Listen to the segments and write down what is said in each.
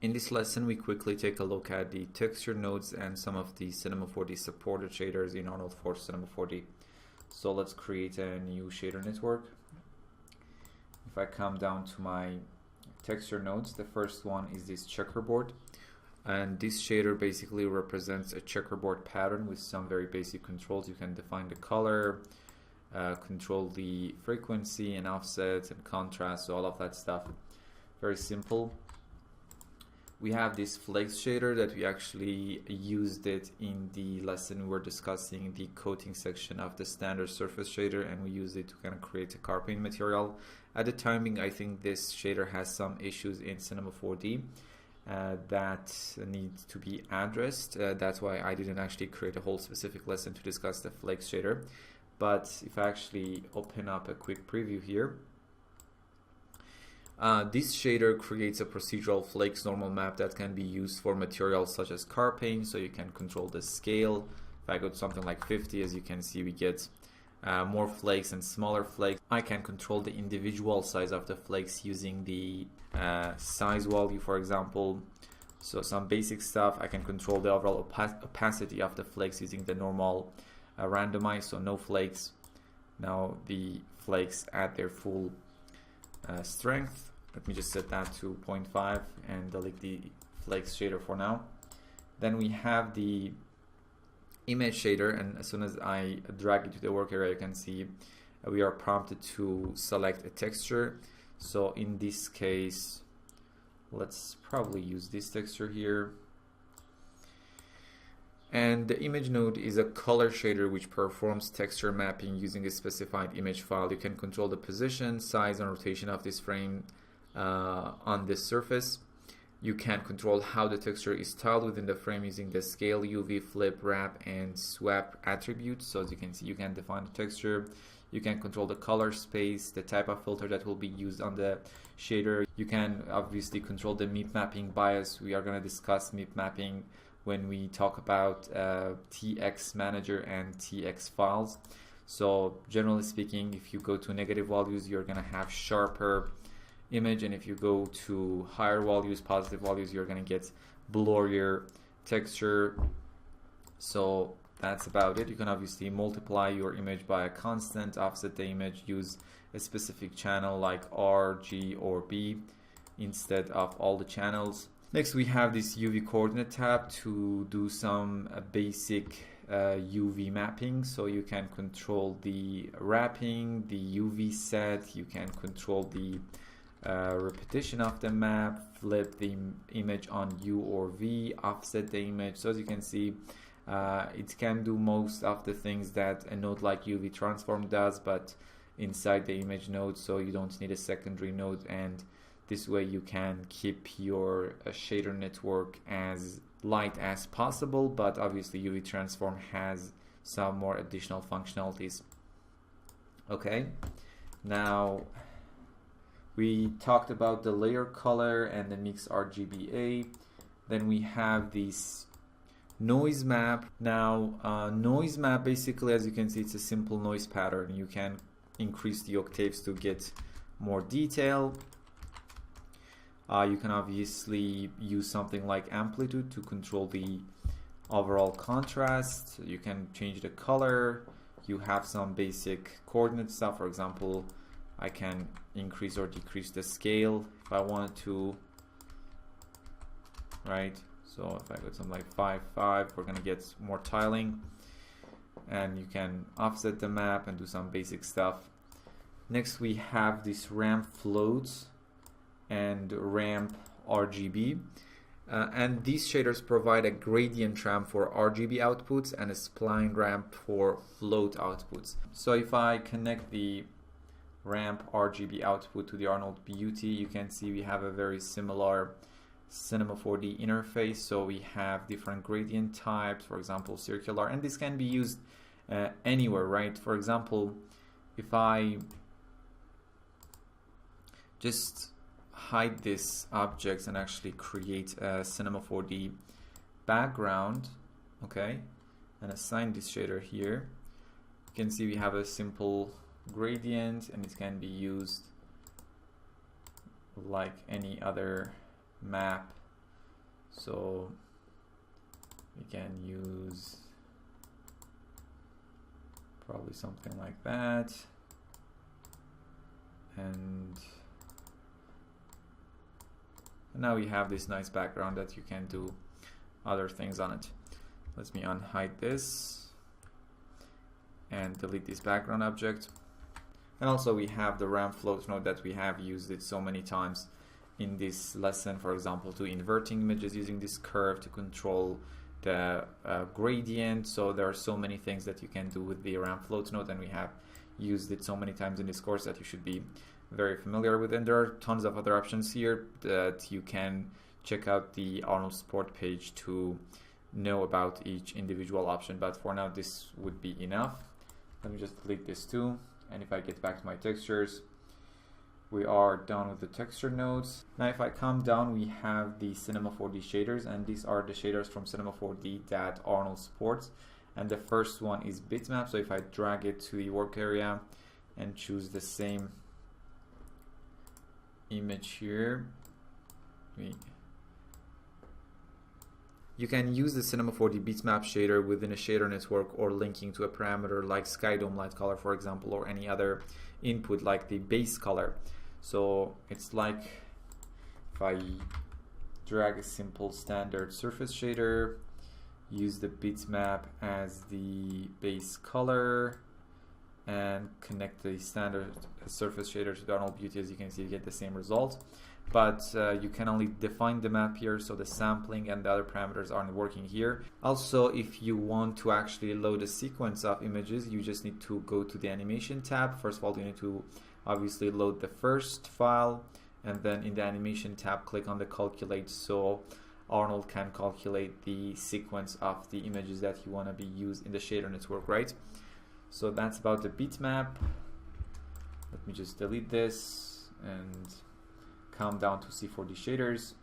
In this lesson, we quickly take a look at the texture nodes and some of the Cinema 4D supported shaders in Arnold for Cinema 4D. So let's create a new shader network. If I come down to my texture nodes, the first one is this checkerboard. And this shader basically represents a checkerboard pattern with some very basic controls. You can define the color, control the frequency and offset and contrast, so all of that stuff. Very simple. We have this flakes shader that we actually used it in the lesson we were discussing the coating section of the standard surface shader, and we used it to kind of create a car paint material. At the timing, I think this shader has some issues in Cinema 4D that needs to be addressed. That's why I didn't actually create a whole specific lesson to discuss the flakes shader. But if I actually open up a quick preview here, this shader creates a procedural flakes normal map that can be used for materials such as car paint, so you can control the scale. If I go to something like 50, as you can see, we get more flakes and smaller flakes. I can control the individual size of the flakes using the size value, for example. So some basic stuff. I can control the overall opacity of the flakes using the normal randomize, so no flakes. Now the flakes at their full strength. Let me just set that to 0.5 and delete the flakes shader for now. Then we have the image shader, and as soon as I drag it to the work area, you can see we are prompted to select a texture. So in this case, let's probably use this texture here. And the image node is a color shader which performs texture mapping using a specified image file. You can control the position, size, and rotation of this frame on this surface. You can control how the texture is styled within the frame using the scale, UV, flip, wrap, and swap attributes. So as you can see, you can define the texture. You can control the color space, the type of filter that will be used on the shader. You can obviously control the MIP mapping bias. We are going to discuss MIP mapping when we talk about TX manager and TX files. So generally speaking, if you go to negative values, you're going to have sharper image, and if you go to higher values, positive values, you're going to get blurrier texture. So that's about it. You can obviously multiply your image by a constant, offset the image, use a specific channel like R, G, or B instead of all the channels. Next, we have this UV coordinate tab to do some basic UV mapping. So you can control the wrapping, the UV set, you can control the repetition of the map, flip the image on U or V, offset the image. So as you can see, it can do most of the things that a node like UV transform does, but inside the image node, so you don't need a secondary node, and this way you can keep your shader network as light as possible, but obviously UV transform has some more additional functionalities. Okay, now we talked about the layer color and the mix RGBA. Then we have this noise map. Now noise map, basically, as you can see, it's a simple noise pattern. You can increase the octaves to get more detail. You can obviously use something like amplitude to control the overall contrast. You can change the color. You have some basic coordinate stuff. For example, I can increase or decrease the scale if I wanted to, right? So if I go to something like 5.5, we're gonna get more tiling, and you can offset the map and do some basic stuff. Next, we have this ramp floats and ramp RGB, and these shaders provide a gradient ramp for RGB outputs and a spline ramp for float outputs. So if I connect the ramp RGB output to the Arnold Beauty, you can see we have a very similar Cinema 4D interface. So we have different gradient types, for example circular, and this can be used anywhere, right? For example, if I just hide this objects and actually create a Cinema 4D background, okay, and assign this shader here, you can see we have a simple gradient, and it can be used like any other map So we can use probably something like that, and now we have this nice background that you can do other things on it. Let me unhide this and delete this background object. And also we have the ramp float node that we have used it so many times in this lesson, for example, to inverting images using this curve to control the gradient. So there are so many things that you can do with the ramp float node, and we have used it so many times in this course that you should be very familiar with. And there are tons of other options here that you can check out the Arnold support page to know about each individual option, but for now this would be enough. Let me just delete this too, and if I get back to my textures, we are done with the texture nodes. Now if I come down, we have the Cinema 4D shaders, and these are the shaders from Cinema 4D that Arnold supports. And the first one is bitmap. So if I drag it to the work area and choose the same image here, you can use the Cinema 4D bitmap shader within a shader network, or linking to a parameter like sky dome light color, for example, or any other input like the base color. So it's like if I drag a simple standard surface shader, use the bitmap as the base color, and connect the standard surface shader to the Arnold Beauty, as you can see, you get the same result. But you can only define the map here, so the sampling and the other parameters aren't working here. Also, if you want to actually load a sequence of images, you just need to go to the animation tab. First of all, you need to obviously load the first file, and then in the animation tab, click on the calculate, so Arnold can calculate the sequence of the images that you want to be used in the shader network, right? So that's about the bitmap. Let me just delete this and come down to C4D shaders.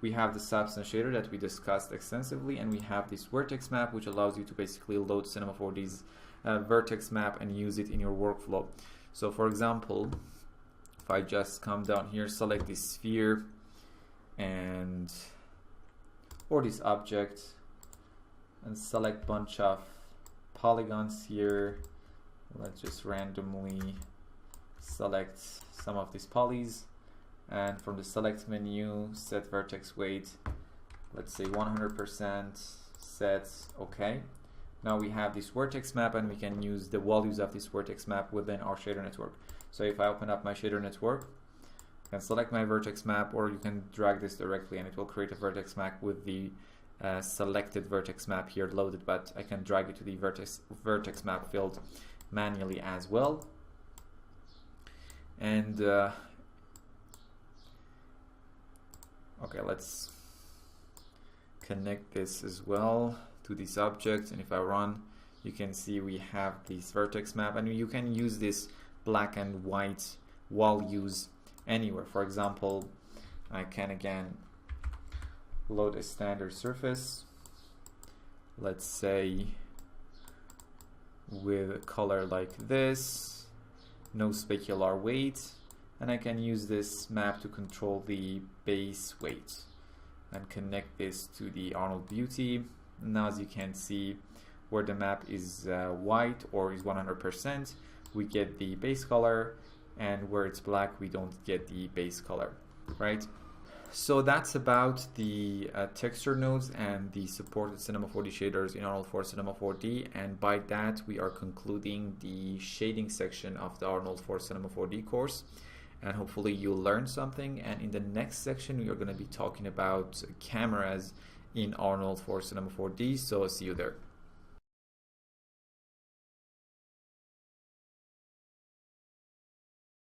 We have the substance shader that we discussed extensively, and we have this vertex map, which allows you to basically load Cinema 4D's vertex map and use it in your workflow. So for example, if I just come down here, select this sphere and or this object, and select bunch of polygons here. Let's just randomly select some of these polys, and from the select menu, set vertex weight, let's say 100%, set OK. Now we have this vertex map, and we can use the values of this vertex map within our shader network. So if I open up my shader network, I can select my vertex map, or you can drag this directly and it will create a vertex map with the selected vertex map here loaded, but I can drag it to the vertex map field manually as well. And okay, let's connect this as well to this object, and if I run, you can see we have this vertex map, and you can use this black and white values anywhere. For example, I can again load a standard surface, let's say with a color like this, no specular weight, and I can use this map to control the base weight and connect this to the Arnold Beauty. Now as you can see, where the map is white or is 100%, we get the base color, and where it's black, we don't get the base color, right? So that's about the texture nodes and the supported Cinema 4D shaders in Arnold for Cinema 4D, and by that we are concluding the shading section of the Arnold for Cinema 4D course, and hopefully you learned something. And in the next section we are going to be talking about cameras in Arnold for Cinema 4D, so see you there.